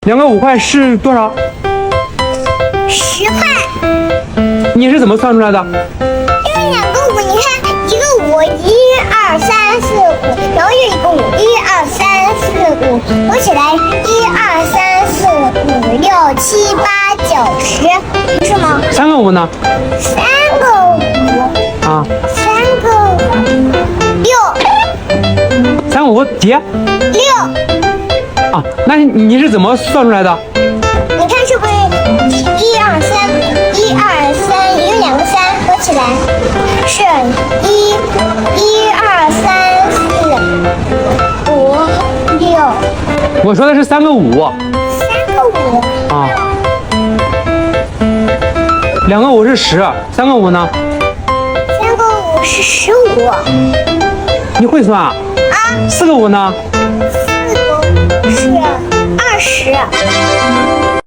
2个5块是多少？10块。你是怎么算出来的？因为2个5，你看一个5，1、2、3、4、5，然后又一个5，1、2、3、4、5，合起来1、2、3、4、5、6、7、8、9、10，不是吗？3个5呢？3个5啊，3个5，6。3个5叠6。啊？那你是怎么算出来的？你看是不是1、2、3，1、2、3，一个2个3合起来是1、2、3、4、5、6。我说的是3个5。3个5啊。2个5是10，3个5呢？3个5是15。你会算啊啊？4个5呢？4个5是20。